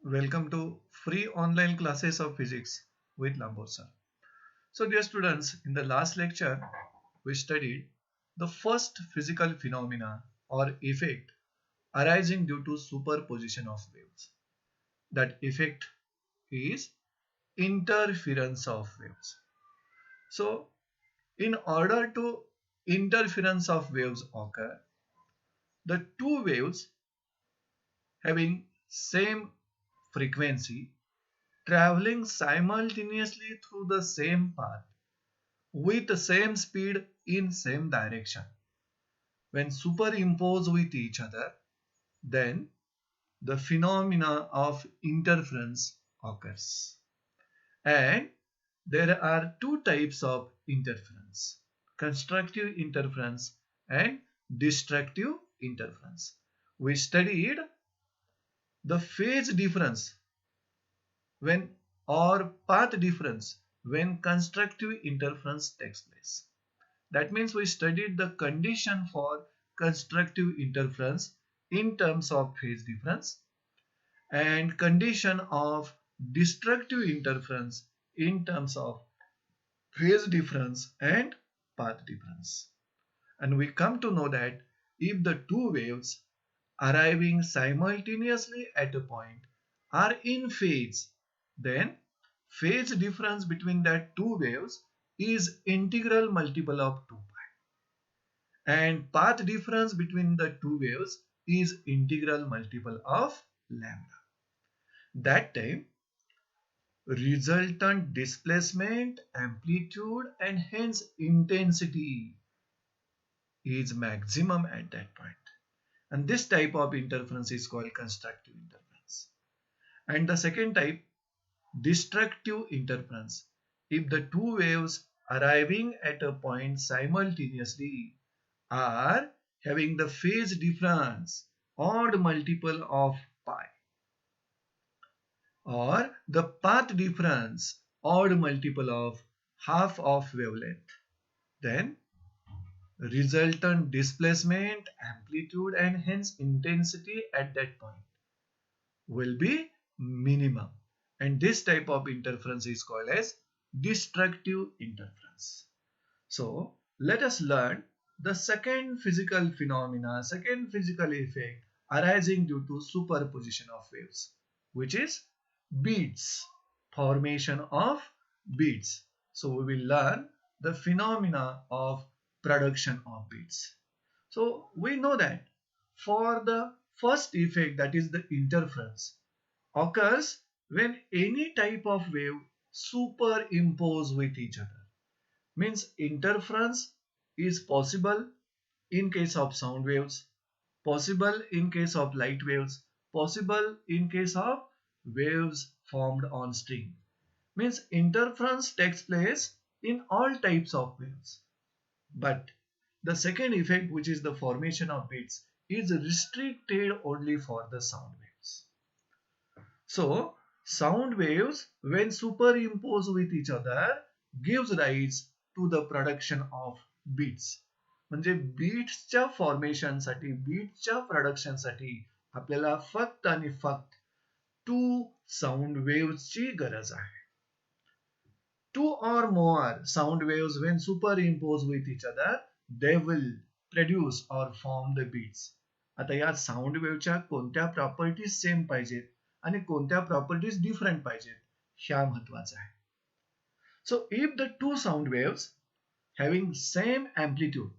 Welcome to free online classes of physics with Lambor sir. So dear students, in the last lecture, we studied the first physical phenomena or effect arising due to superposition of waves. That effect is interference of waves. So in order to interference of waves occur, the two waves having same frequency traveling simultaneously through the same path with the same speed in same direction. When superimposed with each other, then the phenomena of interference occurs. And there are two types of interference: constructive interference and destructive interference. We studied the phase difference when or path difference when constructive interference takes place. That means we studied the condition for constructive interference in terms of phase difference and condition of destructive interference in terms of phase difference and path difference. And we come to know that if the two waves arriving simultaneously at a point are in phase, then phase difference between that two waves is integral multiple of 2 and path difference between the two waves is integral multiple of lambda. That time resultant displacement, amplitude and hence intensity is maximum at that point. And this type of interference is called constructive interference. And the second type, destructive interference. If the two waves arriving at a point simultaneously are having the phase difference odd multiple of pi or the path difference odd multiple of half of wavelength, then resultant displacement, amplitude and hence intensity at that point will be minimum, and this type of interference is called as destructive interference. So let us learn the second physical phenomena, second physical effect arising due to superposition of waves, which is beats, formation of beats. So we will learn the phenomena of production of beats. So we know that for the first effect, that is the interference, occurs when any type of wave superimpose with each other. Means interference is possible in case of sound waves, possible in case of light waves, possible in case of waves formed on string. Means interference takes place in all types of waves. But the second effect, which is the formation of beats, is restricted only for the sound waves. So sound waves when superimposed with each other gives rise to the production of beats. म्हणजे बीट्सच्या फॉर्मेशनसाठी, बीट्सच्या प्रोडक्शनसाठी आपल्याला फक्त आणि फक्त to sound वेव्हची गरज आहे. Two or more sound waves when superimposed with each other, they will produce or form the beats. आता या sound वेव्हच्या कोणत्या प्रॉपर्टीज सेम पाहिजेत आणि कोणत्या प्रॉपर्टीज डिफरंट पाहिजेत ह्या महत्वाचं आहे. So if the two sound waves having same amplitude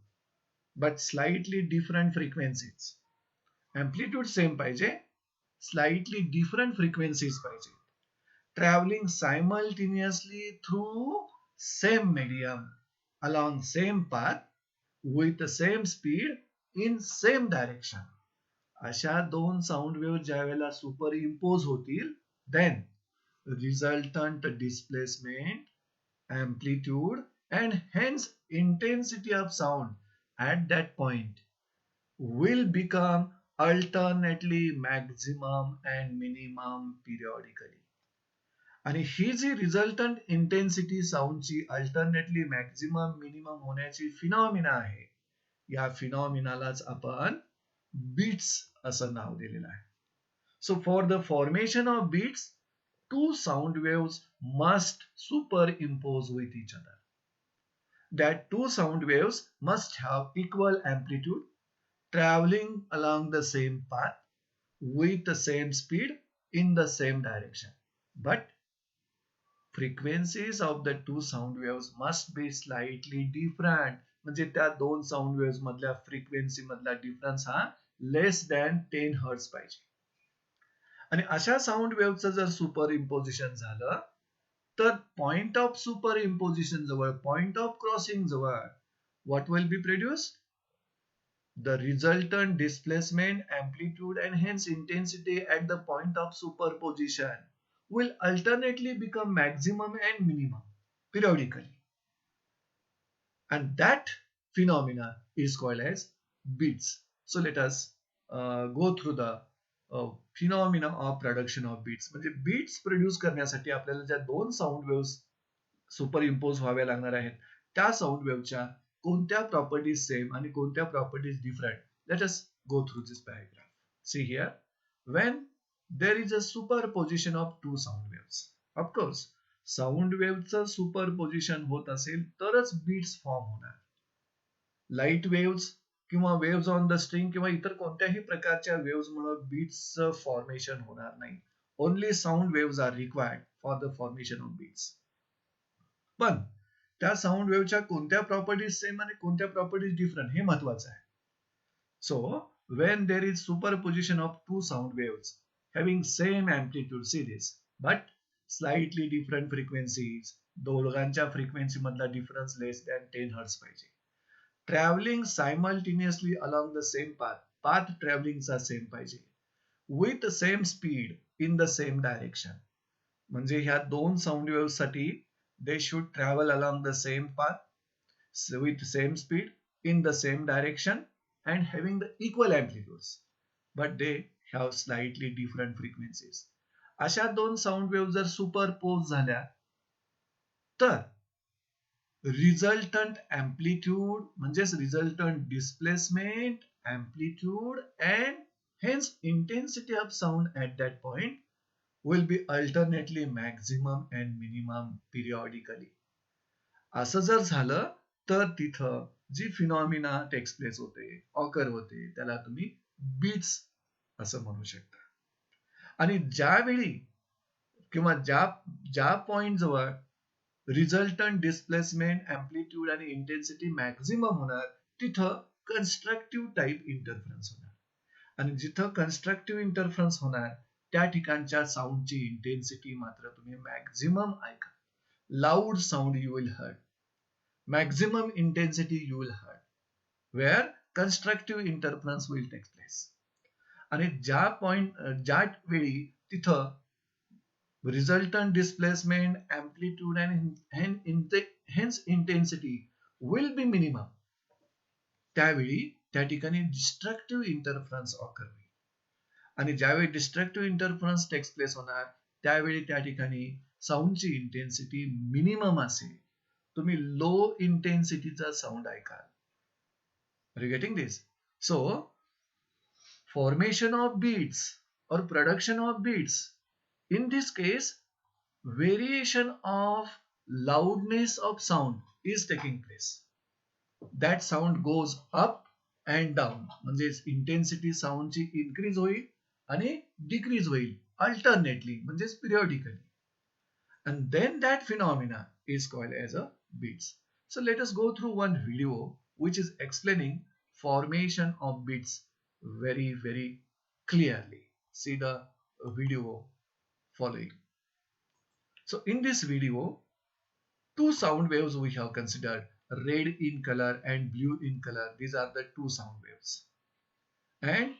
but slightly different frequencies, amplitude same पाहिजे, slightly different frequencies पाहिजे, traveling simultaneously through same medium along same path with the same speed in same direction, अशा दोन sound wave ज्या वेळेला superimpose होतील, then resultant displacement, amplitude and hence intensity of sound at that point will become alternately maximum and minimum periodically. आणि ही जी resultant intensity साऊंडची alternately maximum minimum होण्याची फिनॉमिना आहे, या फिनॉमिनालाच आपण बीट्स असं नाव दिलेलं आहे. So for the formation of beats, two sound waves must superimpose with each other. That two sound waves must have equal amplitude, traveling along the same path with the same speed in the same direction. But frequencies of the two sound waves must be slightly different. म्हणजे त्या दोन sound waves मधल्या frequency मधला difference हा लेस than 10 hertz पाहिजे. आणि अशा sound वेव्हचं जर सुपर इम्पोजिशन झालं तर पॉइंट ऑफ सुपर इम्पोजिशन जवळ, पॉइंट ऑफ क्रॉसिंग जवळ what will be produced? The resultant displacement, amplitude, and hence intensity at the point of superposition will alternately become maximum and minimum periodically. And that phenomena is called as beats. So let us go through the phenomena of production of beats. म्हणजे beats produce करण्यासाठी आपल्याला ज्या दोन sound waves super impose व्हाव्या लागणार आहेत त्या sound वेव्हच्या कोणत्या प्रॉपर्टीज सेम आणि कोणत्या properties different. Let us go through this paragraph. See here, when there is a superposition of two sound waves, of course sound वेव्हचं सुपरपोजिशन होत असेल तरच बीट्स फॉर्म होणार. लाईट वेव्स किंवा वेव्स ऑन द स्ट्रिंग किंवा इतर कोणत्याही प्रकारच्या वेव्स मुळे बीट्सचं फॉर्मेशन होणार नाही. Only sound waves are required for the formation of beats. पण त्या साऊंड वेव्हच्या कोणत्या प्रॉपर्टीज सेम आणि कोणत्या प्रॉपर्टीज डिफरंट हे महत्वाचं आहे. So when there is superposition of two sound waves having same amplitude, see this, but slightly different frequencies, दोघांच्या फ्रिक्वेन्सी मधला डिफरन्स लेस दॅन 10 हर्ट्ज पाहिजे. Travelling simultaneously along the same path, path ट्रॅव्हलिंगचा same पाहिजे. With same speed in the same direction. म्हणजे ह्या दोन sound wave साठी they should travel along the same path with same speed in the same direction and having the equal amplitudes, but they have slightly different frequencies. अशा दोन sound wave जर superpose झाल्या तर resultant amplitude म्हणजेच resultant displacement, amplitude and hence intensity of sound at that point will be alternately maximum and minimum periodically. असं जर झालं तर तिथं जी फिनॉमिना टेक्स प्लेस होते, ऑकर होते, त्याला तुम्ही बीट्स असं म्हणू शकता. आणि ज्यावेळी किंवा ज्या पॉइंट जवळ रिझल्टंट डिस्प्लेसमेंट, अँप्लिट्यूड आणि इंटेन्सिटी मॅक्झिमम होणार तिथं कन्स्ट्रक्टिव्ह टाईप इंटरफरन्स होणार. आणि जिथं कन्स्ट्रक्टिव्ह इंटरफरन्स होणार त्या ठिकाणच्या साऊंडची इंटेन्सिटी मात्र तुम्ही मॅक्झिमम ऐका. Loud sound you will heard, maximum intensity you will heard, where constructive interference will take place. आणि ज्या वेळी तिथं resultant displacement, amplitude and hence intensity will be minimum, त्यावेळी त्या ठिकाणी डिस्ट्रक्टिव्ह इंटरफरन्स ऑकर होईल. आणि ज्यावेळी डिस्ट्रक्टिव्ह इंटरफरन्स टेक्स प्लेस होणार त्यावेळी त्या ठिकाणी साऊंडची इंटेन्सिटी मिनिमम असेल. तुम्ही लो इंटेन्सिटीचा साऊंड ऐकाल. Are you getting this? So formation of beats or production of beats, in this case variation of loudness of sound is taking place. That sound goes up and down, म्हणजे intensity साऊंडची increase होईल आणि decrease होईल alternately म्हणजेच periodically. And then that phenomena is called as a beats. So let us go through one video which is explaining formation of beats very very clearly. See the video following. So in this video, two sound waves we have considered, red in color and blue in color. These are the two sound waves. And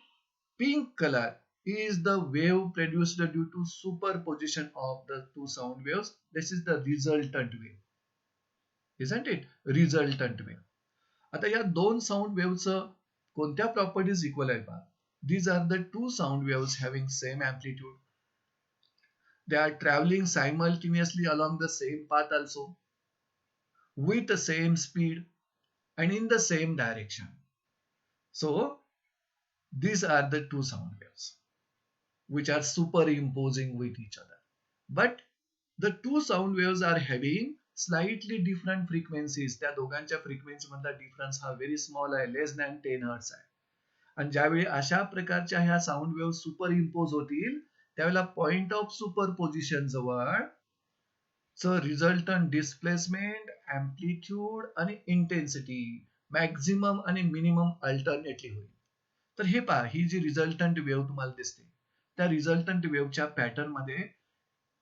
pink color is the wave produced due to superposition of the two sound waves. This is the resultant wave. Isn't it? Resultant wave. आता या दोन sound वेव्हचं कोणत्या properties equal आहे पहा. These are the two sound waves having same amplitude. They are traveling simultaneously along the same path also, with the same speed and in the same direction. So these are the two sound waves. which are superimposing with each other. But the two sound waves are having slightly different frequencies. त्या दोघांच्या frequency मधला difference हा very small आहे, लेस than 10 hertz आहे. आणि ज्यावेळी अशा प्रकारच्या ह्या साऊंड वेव्ह सुपर इम्पोज होतील त्यावेळेला पॉइंट ऑफ सुपरपोजिशन जवळ रिझल्टंट डिस्प्लेसमेंट, अँप्लिट्यूड आणि इंटेन्सिटी मॅक्झिमम आणि मिनिमम अल्टरनेटली होईल. तर हे पहा, ही जी रिझल्टंट वेव्ह तुम्हाला दिसते त्या रिझल्टंट वेव्हच्या पॅटर्न मध्ये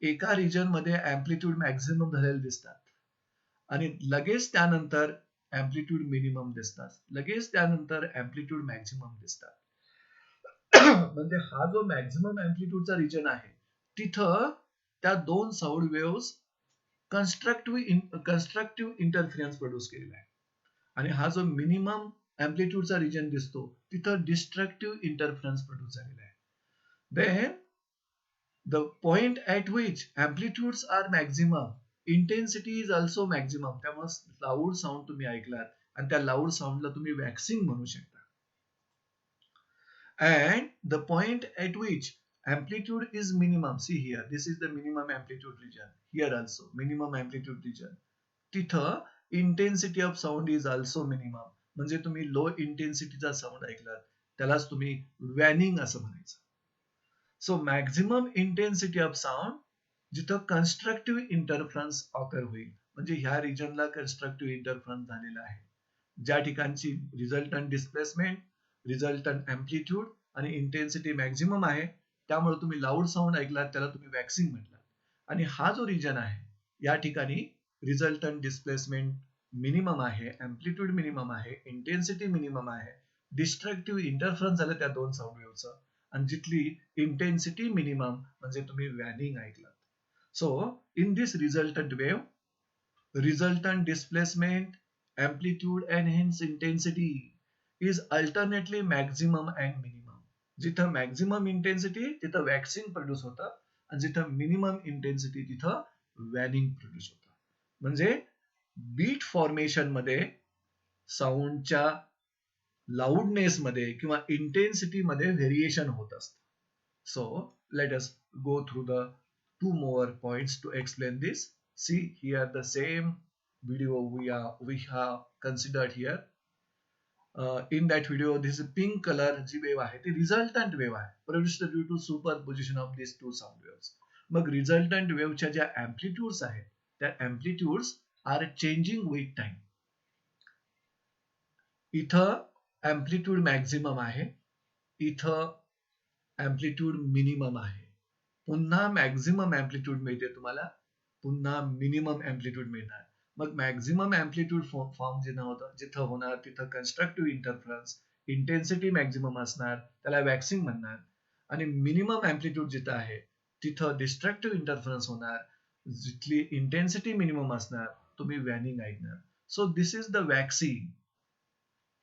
एका रिजन मध्ये अँप्लिट्यूड मॅक्झिमम झालेले दिसतात आणि लगेच त्यानंतर अँप्लिट्यूड मिनिमम दिसतात, लगेच त्यानंतर अँप्लिट्यूड मॅक्झिमम दिसतात. म्हणजे हा जो मॅक्झिमम अँप्लिट्यूडचा रिजन आहे तिथं त्या दोन sound waves constructive interference produce केलेला आहे आणि हा जो मिनिमम अँप्लिट्यूडचा रिजन दिसतो तिथं डिस्ट्रक्टिव्ह इंटरफिरन्स प्रोड्यूस झालेला आहे. Then the point at which amplitudes are maximum, intensity is also maximum. त्यामुळे लाऊड साऊंड तुम्ही ऐकलात आणि त्या लाऊड साऊंडला तुम्ही वॅक्सिंग म्हणू शकता. And the point at which amplitude is minimum, see here, this is the minimum amplitude region, here also minimum amplitude region, तिथं intensity of sound is also minimum. म्हणजे तुम्ही low इंटेन्सिटीचा साऊंड ऐकलात त्यालाच तुम्ही वॅनिंग असं म्हणायचं. So maximum intensity of sound जिथं constructive interference occur होईल, म्हणजे ह्या रिजनला कन्स्ट्रक्टिव्ह इंटरफरन्स झालेला आहे, ज्या ठिकाणची रिझल्टंट डिस्प्लेसमेंट, रिझल्टंट अँप्लिट्यूड आणि इंटेन्सिटी मॅक्झिमम आहे, त्यामुळे तुम्ही लाऊड साऊंड ऐकलात त्याला तुम्ही वॅक्सिंग म्हटलात. आणि हा जो रिजन आहे या ठिकाणी रिझल्टंट डिस्प्लेसमेंट मिनिमम आहे, अँप्लिट्यूड मिनिमम आहे, इंटेन्सिटी मिनिमम आहे, डिस्ट्रक्टिव्ह इंटरफरन्स झालं त्या दोन साऊंड वेव्हचं आणि जिथली इंटेन्सिटी मिनिमम म्हणजे तुम्ही वॅनिंग ऐकलात. So in this resultant wave resultant displacement, amplitude and hence intensity is alternately maximum and minimum. जिथं मॅक्झिमम इंटेन्सिटी तिथं वॅक्सिंग प्रोड्यूस होतं आणि जिथं मिनिमम इंटेन्सिटी तिथं वॅनिंग प्रोड्यूस होतं. म्हणजे बीट फॉर्मेशन मध्ये साऊंडच्या लाऊडनेस मध्ये किंवा इंटेन्सिटी मध्ये व्हेरिएशन होत असतं. So let us go through the two more points to explain this. See here the same video we have considered here. In that video, this pink color जी wave आहे ती resultant wave आहे, produced due to superposition of these two sound waves. मग resultant wave च्या ज्या amplitudes आहेत त्या amplitudes are changing with time. इथं amplitude maximum आहे, इथं amplitude minimum आहे, पुन्हा मॅक्झिमम अँप्लिट्यूड मिळते तुम्हाला, पुन्हा मिनिमम अँप्लिट्यूड मिळणार. मग मॅक्झिमम अँप्लिट्यूड फॉर्म जिथं होणार तिथं कन्स्ट्रक्टिव्ह इंटरफरन्स, इंटेन्सिटी मॅक्झिमम असणार त्याला वॅक्सिंग म्हणणार, आणि मिनिमम अँप्लिट्यूड जिथं आहे तिथं डिस्ट्रक्टिव्ह इंटरफरन्स होणार, जिथली इंटेन्सिटी मिनिमम असणार तुम्ही वॅनिंग ऐकणार. So this is the waxing.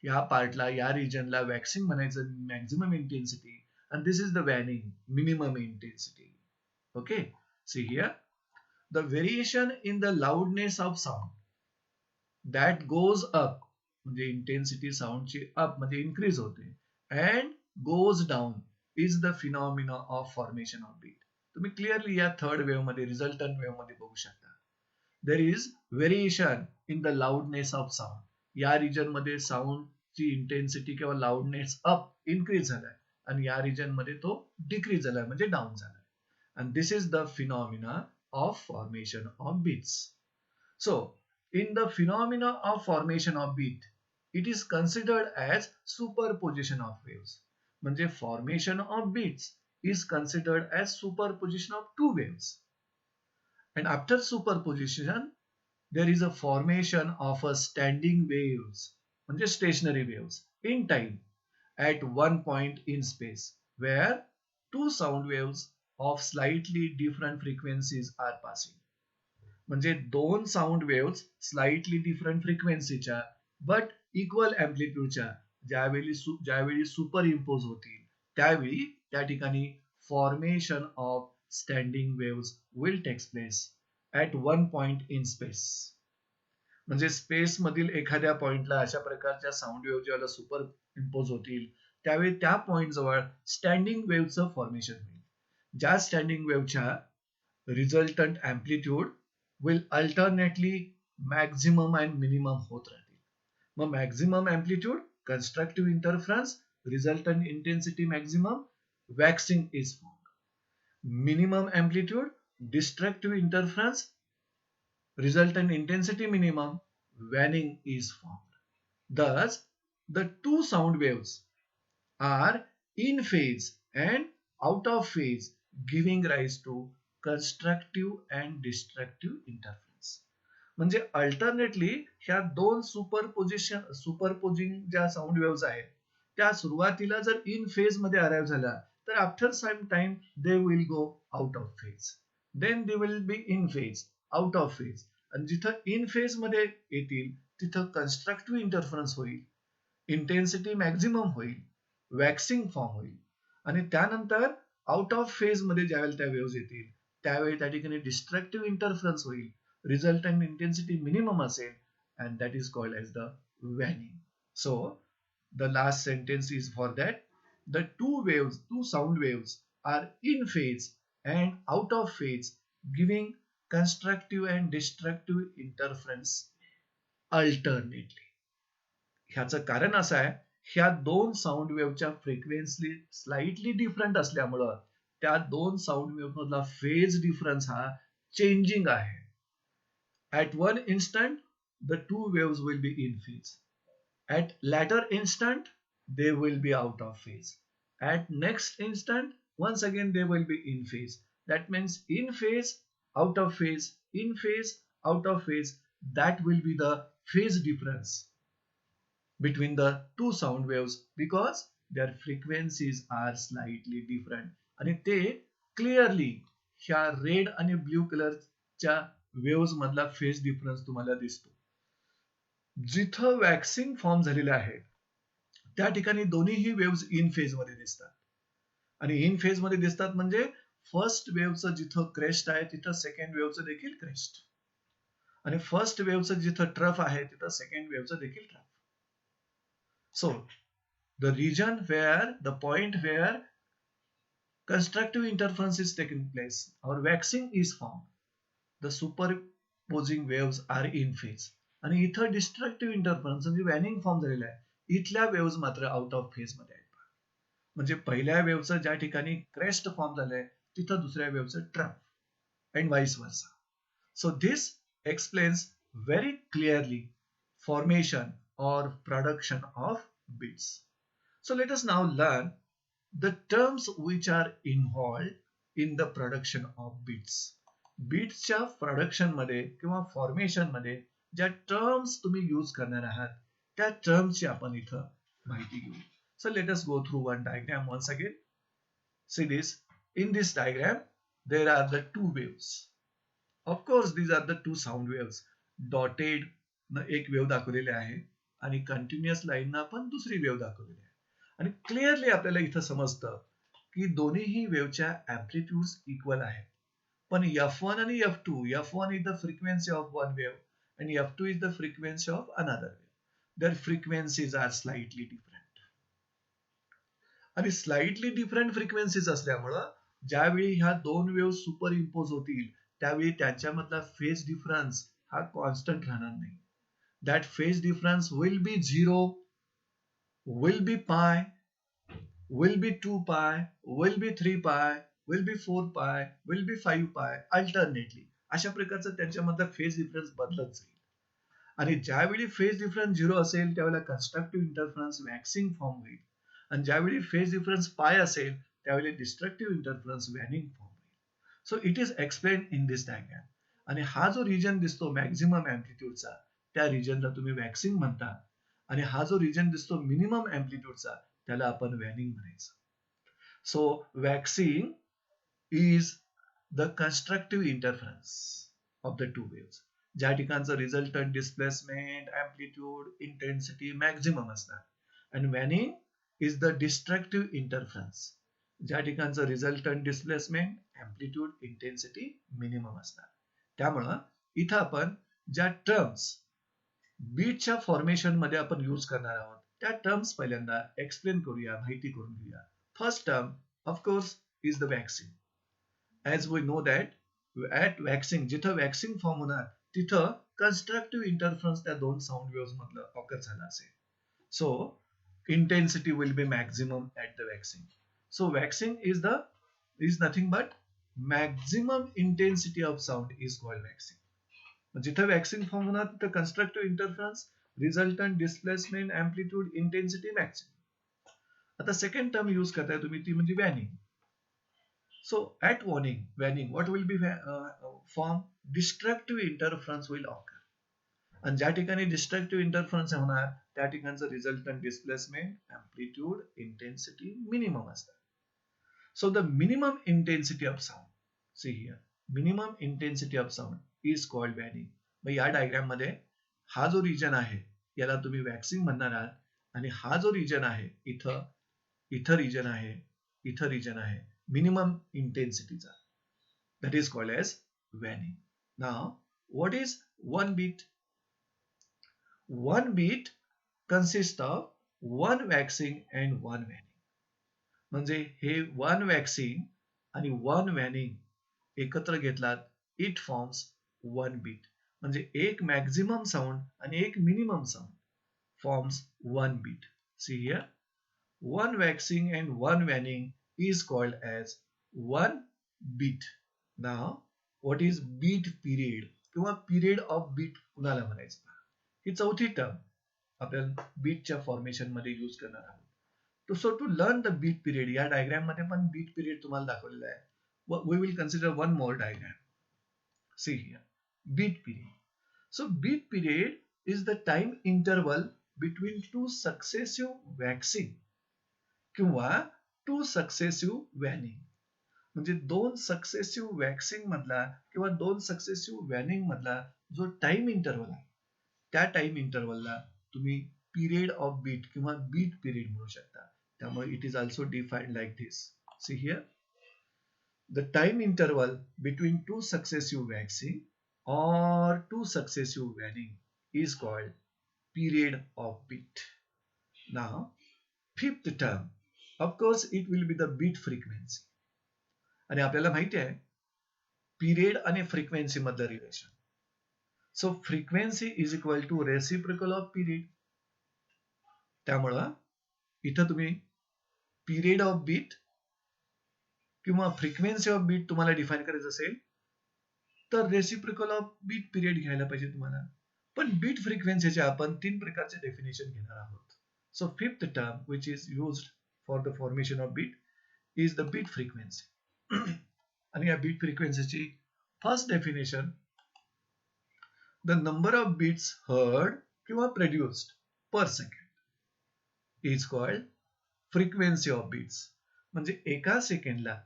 या पार्टला या रिजनला वॅक्सिंग म्हणायचं, maximum intensity, and this is the waning, minimum intensity. Okay, see here the variation in the loudness of sound that goes up, म्हणजे intensity sound ची up म्हणजे increase होते, and goes down is the phenomena of formation of beat. तुम्ही clearly या third wave मध्ये resultant wave मध्ये बघू शकता. there is variation in the loudness of sound. या रिजन मध्ये साऊंड ची इंटेन्सिटी किंवा लाऊडनेस अप इन्क्रीज झालाय आणि या रिजन मध्ये तो डिक्रीज झालाय म्हणजे डाऊन झालाय. and this is the phenomena of formation of beats. So in the phenomena of formation of beat, it is considered as superposition of waves. म्हणजे formation of beats is considered as superposition of two waves. And after superposition there is a formation of a standing waves, म्हणजे stationary waves in time at one point in space where two sound waves of slightly different frequencies are passing. म्हणजे दोन sound waves slightly different फ्रिक्वेन्सीच्या but equal अँप्लिट्यूडच्या ज्यावेळी superimpose होतील त्यावेळी त्या ठिकाणी formation of standing waves will takes place at one point in space. म्हणजे स्पेस मधील एखाद्या पॉइंटला अशा प्रकारच्या साऊंड वेव्ह ज्यावेळेला सुपर इम्पोज होतील त्यावेळी त्या पॉइंट जवळ स्टँडिंग वेव्हचं फॉर्मेशन होईल. ज्या स्टँडिंग वेव्हच्या resultant amplitude will alternately maximum and minimum होत राहतील. मग maximum amplitude constructive interference resultant intensity maximum waxing is form. Minimum amplitude destructive interference resultant intensity minimum waning is formed. Thus, the two sound waves are in phase and out of phase, giving rise to constructive and destructive interference. म्हणजे alternately ह्या दोन सुपरपोजिंग ज्या sound waves आहेत त्या सुरुवातीला जर in phase मध्ये arrive झाल्या तर after some time they will go out of phase, then they will be in phase, out of phase. आणि जिथं इन फेज मध्ये येतील तिथं कन्स्ट्रक्टिव्ह इंटरफरन्स होईल, इंटेन्सिटी मॅक्झिमम होईल, वॅक्सिंग फॉर्म होईल. आणि त्यानंतर आउट ऑफ फेज मध्ये ज्यावेळेला त्या वेव्स येतील त्यावेळी त्या ठिकाणी डिस्ट्रक्टिव्ह इंटरफरन्स होईल, resultant intensity minimum असेल, and that is called as the waning. So the last sentence is for that the two sound waves are in phase and out of phase, giving constructive and destructive interference alternately. ह्याचं कारण असं आहे, ह्या दोन sound वेव्हच्या frequency slightly different असल्यामुळं त्या दोन साऊंड वेव्ह मधला फेज डिफरन्स हा चेंजिंग आहे. At one instant, the two waves will be in phase. At later instant, they will be out of phase. At next instant, once again they will be in phase. That means in phase, out of phase, in phase, out of phase. That will be the phase difference between the two sound waves because their frequencies are slightly different. आणि ते clearly ह्या red आणि blue कलरच्या waves मधला phase difference तुम्हाला दिसतो. जिथं waxing form झालेला आहे त्या ठिकाणी दोन्हीही वेव्स इन फेज मध्ये दिसतात. आणि इन फेज मध्ये दिसतात म्हणजे फर्स्ट वेव्हचं जिथं क्रेस्ट आहे तिथं सेकंड वेव्हचं देखील क्रेस्ट, आणि फर्स्ट वेव्हचं जिथं ट्रफ आहे तिथं सेकंड वेव्हचं देखील trough. So the region where the point where constructive interference is taking place or waxing is formed, the superposing waves are in phase. आणि इथं डिस्ट्रक्टिव्ह इंटरफरन्स म्हणजे वॅनिंग फॉर्म झालेला आहे, इथल्या वेव्स मात्र आउट ऑफ फेज मध्ये आहेत. म्हणजे पहिल्या वेव्हचं ज्या ठिकाणी क्रेस्ट फॉर्म झालंय तिथं दुसऱ्या वेव्हचं trough and vice versa. So this explains very clearly formation or production of beats. So let us now learn the terms which are involved in the production of beats. बीट्सच्या production मध्ये किंवा formation मध्ये ज्या terms तुम्ही use करणार आहात त्या टर्म्सची आपण इथं माहिती घेऊ. So let us go through one diagram once again. See this. In this diagram there are the two waves. Of course these are the two sound waves. Dotted न एक वेव्ह दाखवलेली आहे आणि कंटिन्युअस लाईन न आपण दुसरी wave दाखवलेली आहे. आणि क्लिअरली आपल्याला इथं समजतं की दोन्हीही वेव्हच्या अँप्लिट्यूड्स इक्वल आहेत. पण F1 आणि F2, F1 is the frequency of one wave and F2 is the frequency of another wave. Their frequencies are slightly different. आणि स्लाइटली डिफरंट फ्रिक्वेन्सीज असल्यामुळं ज्यावेळी ह्या दोन वेव्ह सुपर इम्पोज होतील त्यावेळी त्यांच्यामधला फेज डिफरन्स हा कॉन्स्टंट राहणार नाही. That phase difference will be 0, will be pi, will be 2 pi, will be 3 pi, will be 4 pi, will be 5 pi alternately. अशा प्रकारचा त्यांच्यामधला फेज डिफरन्स बदलत जाईल. आणि ज्यावेळी फेज डिफरन्स 0 असेल त्यावेळेला कन्स्ट्रक्टिव्ह इंटरफरन्स वॅक्सिंग फॉर्म होईल, आणि ज्यावेळी फेज डिफरन्स पाय असेल त्यावेळी डिस्ट्रक्टिव्ह इंटरफरन्स वॅनिंग फॉर्म होईल. So it is explain in this diagram. आणि हा जो रिजन दिसतो मॅक्झिमम अँप्लिट्यूडचा त्या रिजनला तुम्ही वॅक्सिंग म्हणता, आणि हा जो रिजन दिसतो मिनिमम अँप्लिट्यूडचा त्याला आपण वॅनिंग म्हणायचं. So waxing is the constructive interference of the two waves. ज्या ठिकाणचं resultant displacement amplitude intensity maximum असणार, आणि वॅनिंग इज द डिस्ट्रक्टिव्ह इंटरफरन्स ज्या ठिकाणचं resultant displacement amplitude intensity minimum असणार. त्यामुळं इथं आपण ज्या टर्म्स बीटच्या फॉर्मेशन मध्ये आपण यूज करणार आहोत त्या टर्म्स पहिल्यांदा एक्सप्लेन करूया, माहिती करून घेऊया. First term of course is the waxing. As we know that at waxing, जिथं वॅक्सिंग फॉर्म होणार तिथं कन्स्ट्रक्टिव्ह इंटरफरन्स त्या दोन साऊंड वेव्स मधलं ऑकर झाला असेल. So intensity will be maximum at the waxing. So waxing is nothing but maximum intensity of sound is called waxing. जिथं waxing form होणार तिथं constructive interference, resultant displacement, amplitude, intensity, maximum. आता second term use करताय तुम्ही ती म्हणजे वॅनिंग. So at वॅनिंग what will be form? Destructive interference will occur. आणि ज्या ठिकाणी डिस्ट्रक्टिव्ह इंटरफरन्स होणार त्या ठिकाणचं resultant displacement, amplitude, intensity minimum असतात. So the minimum intensity of sound, see here, minimum intensity of sound is called waning. मग या diagram मध्ये हा जो रिजन आहे याला तुम्ही वॅक्सिंग म्हणणार आहात, आणि हा जो रिजन आहे इथं रिजन आहे, इथं रिजन आहे मिनिमम इंटेन्सिटीचा, that is called as waning. Now what is one beat? One beat consists of one waxing and one waning. म्हणजे हे वन वॅक्सिंग आणि वन वॅनिंग एकत्र घेतलात, इट फॉर्म्स वन बीट. म्हणजे एक मॅक्झिमम साऊंड आणि एक minimum sound forms one beat. See here, one waxing and one waning is called as one beat. Now what is beat period किंवा period of beat कुणाला म्हणायचं? ही चौथी term आपण बीटच्या formation मध्ये यूज करणार आहोत. So to learn the beat period, या diagram मध्ये पण बीट पिरियड तुम्हाला दाखवलेला आहे. We will consider one more diagram. See here, beat period. So beat period is the time interval between two successive waxing किंवा two successive waning. म्हणजे दोन successive waxing मधला किंवा दोन सक्सेसिव्ह वॅनिंग मधला जो टाइम इंटरवल आहे त्या टाइम इंटरवलला तुम्ही पिरियड ऑफ बीट किंवा बीट पिरियड म्हणू शकता. त्यामुळे it is also defined like this. C here, the time interval between two successive waxing or two successive waning is called period of beat. Now, fifth term, of course, it will be the beat frequency. आणि आपल्याला माहिती आहे period आणि frequency मधलं relation. So frequency is equal to reciprocal of period. त्यामुळं इथं तुम्ही period of beat किंवा फ्रिक्वेन्सी ऑफ बीट तुम्हाला डिफाइन करायचं असेल तर रेसिप्रिकल ऑफ बीट पिरियड घ्यायला पाहिजे तुम्हाला. पण बीट फ्रिक्वेन्सीचे आपण तीन प्रकारचे डेफिनेशन घेणार आहोत. So fifth term which is used for the formation of beat is the beat frequency. आणि या बीट फ्रिक्वेन्सीची first definition, the number of beats heard किंवा produced per second is called frequency of beats. म्हणजे एका सेकंडला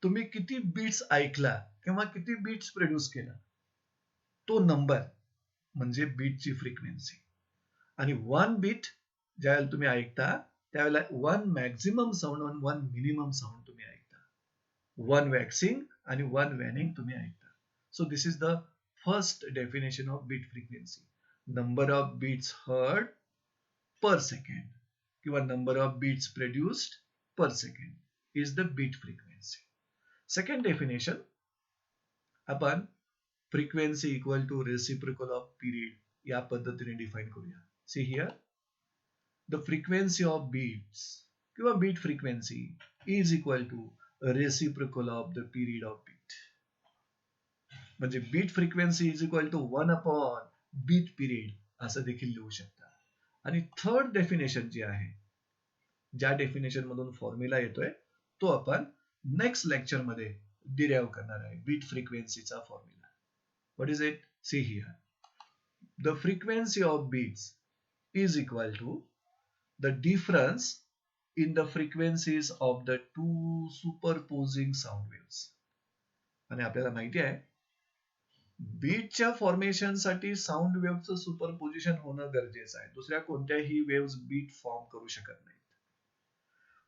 तुम्ही किती beats ऐकला किंवा किती बीट्स प्रोड्यूस केला तो नंबर म्हणजे बीटची फ्रिक्वेन्सी. आणि वन बीट ज्यावेळेला तुम्ही ऐकता त्यावेळेला वन मॅक्झिमम साऊंड आणि वन मिनिमम साऊंड तुम्ही ऐकता. वन वॅक्सिंग आणि वन वॅनिंग तुम्ही ऐकता. So this is the first definition of beat frequency. Number of beats heard per second किंवा number of beats produced per second is the beat frequency. Second definition, आपण frequency equal to reciprocal of period या पद्धतीने define करूया. See here, the frequency of beats किंवा beat frequency is equal to reciprocal of the period of beat. म्हणजे beat frequency is equal to 1/बीट period असं देखील लिहू शकता. आणि थर्ड डेफिनेशन जी आहे, ज्या डेफिनेशन मधून फॉर्म्युला येतोय तो आपण नेक्स्ट लेक्चर मध्ये डिराइव्ह करणार आहे, बीट फ्रिक्वेन्सीचा formula. What is it? See here, the frequency of beats is equal to the difference in the frequencies of the two superposing sound waves. आणि आपल्याला माहिती आहे बीटच्या फॉर्मेशन साठी साऊंड वेव्हचं सुपरपोजिशन होणं गरजेचं आहे. दुसऱ्या कोणत्याही वेव्स बीट फॉर्म करू शकत नाहीत.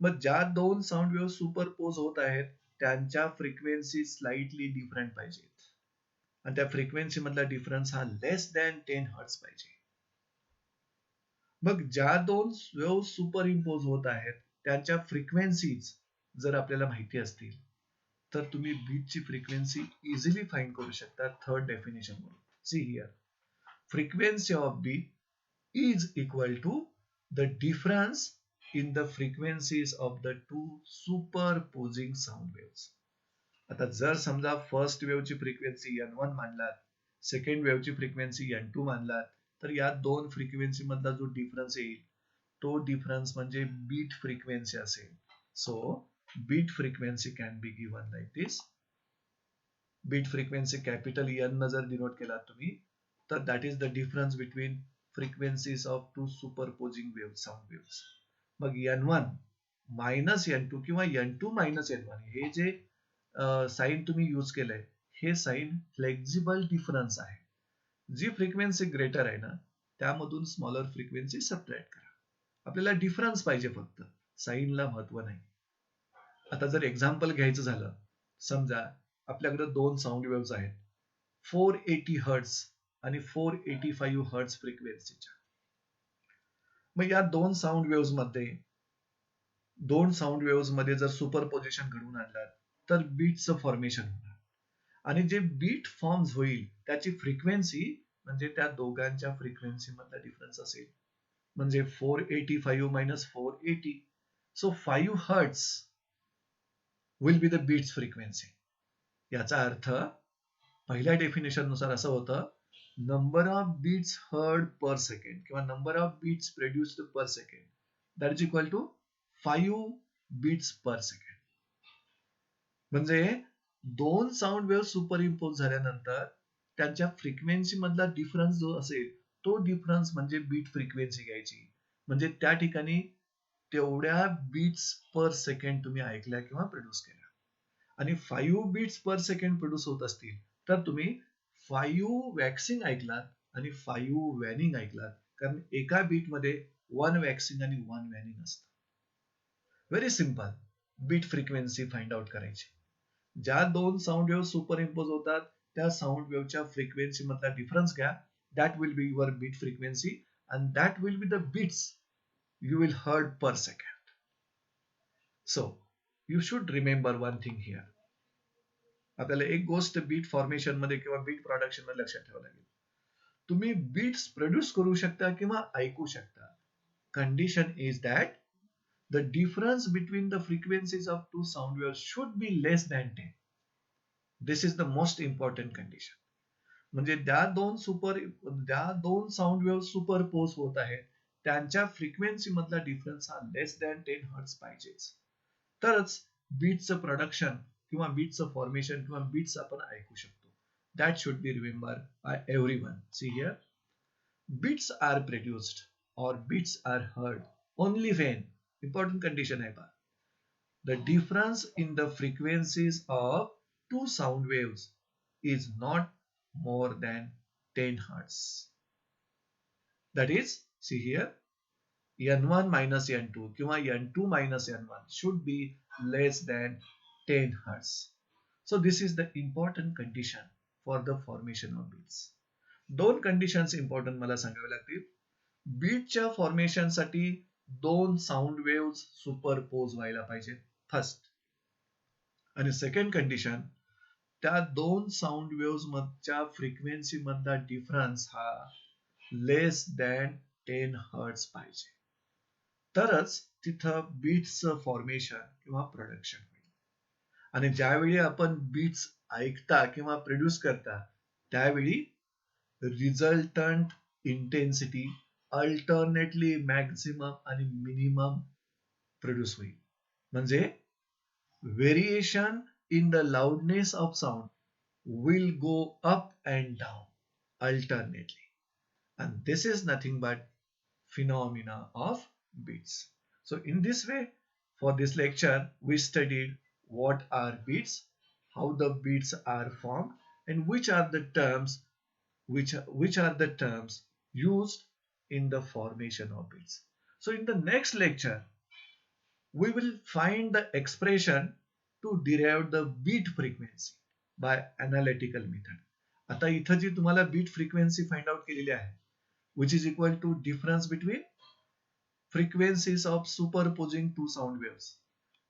मग ज्या दोन साऊंड वेव्ह सुपरपोज होत आहेत त्यांच्या फ्रिक्वेन्सी स्लाइटली डिफरंट पाहिजेत आणि त्या फ्रिक्वेन्सी मधला डिफरन्स हा लेस दॅन 10 हर्ट्ज पाहिजे. मग ज्या दोन वेव्ह सुपर इम्पोज होत आहेत त्यांच्या फ्रिक्वेन्सीज जर आपल्याला माहिती असतील तर तुम्ही बीटची फ्रिक्वेन्सी इझिली फाइंड करू शकता थर्ड डेफिनेशन वरून. See here, frequency of beat is equal to the difference in the frequencies of the two superposing sound waves. आता जर समजा फर्स्ट वेव्हची फ्रिक्वेन्सी N1 मानलात, सेकंड वेव्हची फ्रिक्वेन्सी N2 मानलात, तर या दोन फ्रिक्वेन्सी मधला जो डिफरन्स येईल तो डिफरन्स म्हणजे बीट फ्रिक्वेन्सी असेल. So beat frequency can be given like this. Beat frequency capital N न जर डिनोट केला तुम्ही, तर that is the difference between frequencies of two superposing wave sound waves. मग N1 मायनस N2 किंवा N2 minus N1 हे जे sign तुम्ही यूज केलंय, हे साइन फ्लेक्झिबल डिफरन्स आहे. जी फ्रिक्वेन्सी ग्रेटर आहे ना, त्यामधून स्मॉलर फ्रिक्वेन्सी सबट्रॅक्ट करा. आपल्याला डिफरन्स पाहिजे, फक्त साइनला महत्व नाही. आता जर एक्झाम्पल घ्यायचं झालं, समजा आपल्याकडे दोन साऊंड वेव्स आहेत 480 हर्ट्झ आणि 485 हर्ट्झ फ्रिक्वेन्सीच्या. मग या दोन साऊंड वेव्स मध्ये जर सुपरपोजिशन घडवून आणलं तर बीटचं फॉर्मेशन होणार. आणि जे बीट फॉर्म्स होईल त्याची फ्रिक्वेन्सी म्हणजे त्या दोघांच्या फ्रिक्वेन्सी मधला डिफरन्स असेल. म्हणजे 485 minus 480, so 5 hertz will be the beats frequency. याचा अर्थ पहिल्या डेफिनेशन नुसार असं होतं, number of beats heard per second किंवा number of beats produced per second that is equal to 5 beats per second. म्हणजे दोन साऊंड वेव्ह सुपर इम्पोज झाल्यानंतर त्यांच्या फ्रिक्वेन्सी मधला डिफरन्स जो असेल तो डिफरन्स म्हणजे बीट फ्रिक्वेन्सी घ्यायची. म्हणजे त्या ठिकाणी तेवढ्या बीट्स पर सेकंड तुम्ही ऐकल्या किंवा प्रोड्यूस केल्या. आणि 5 बीट्स पर सेकंड प्रोड्यूस होत असतील तर तुम्ही 5 वॅक्सिंग ऐकलात आणि 5 वॅनिंग ऐकलात, कारण एका बीट मध्ये 1 वॅक्सिंग आणि 1 वॅनिंग असतं. Very simple beat frequency find out करायची. ज्या दोन साऊंड वेव्ह सुपर इम्पोज होतात त्या साऊंड वेव्हच्या फ्रिक्वेन्सी मधला डिफरन्स घ्या, that will be your beat frequency and that will be the beats you will heard per second. So you should remember one thing here. आपल्याला एक गोष्ट bit formation मध्ये किंवा बीट प्रोडक्शन मध्ये लक्षात ठेवावं लागेल. तुम्ही बीट्स प्रोड्यूस करू शकता किंवा ऐकू शकता. Condition is that the difference between the frequencies of two sound waves should be less than 10. This is the most important condition. म्हणजे त्या दोन साऊंड वेव्ह सुपरपोज होत आहेत, त्यांच्या फ्रिक्वेन्सी मधला डिफरन्स हा लेस दॅन 10 हर्ट्झ पाहिजेच, तरच बीटचं प्रोडक्शन किंवा बीटचं फॉर्मेशन किंवा बीट्स आपण ऐकू शकतो. That should be remember by everyone. See here, beats are produced or beats are heard only when, important condition आहे पहा, the difference in the frequencies of two sound waves is not more than 10 hertz. That is, see here, N1 minus N2 किंवा N2 minus N1 should be less than 10 hertz. So this is the important condition for the formation of beats. दोन conditions important मला सांगावे लागतील. बीटच्या formation साठी दोन sound waves superpose व्हायला पाहिजे first. आणि सेकंड कंडिशन, त्या दोन साऊंड वेव्स मधच्या फ्रिक्वेन्सी मधला डिफरन्स हा लेस दॅन 10 हर्ट्झ पाहिजे, तरच तिथं बीट्सचं फॉर्मेशन किंवा प्रोडक्शन होईल. आणि ज्यावेळी आपण बीट्स ऐकता किंवा प्रोड्यूस करता त्यावेळी रिझल्टंट इंटेन्सिटी अल्टरनेटली मॅक्झिमम आणि मिनिमम प्रोड्यूस होईल. म्हणजे variation in the loudness of sound will go up and down alternately, and this is nothing but phenomena of beats. So in this way, for this lecture we studied what are beats, how the beats are formed, and which are the terms used in the formation of beats. So in the next lecture we will find the expression to derive the beat frequency by analytical method. आता इथं जी तुम्हाला bit frequency find out केलेली आहे, which is equal to difference between frequencies of superposing two sound waves.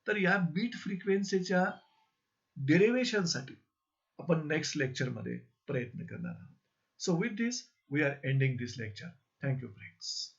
तर या bit फ्रिक्वेन्सीच्या डेरिव्हेशनसाठी आपण next लेक्चरमध्ये प्रयत्न करणार आहोत. So with this we are ending this lecture. Thank you friends.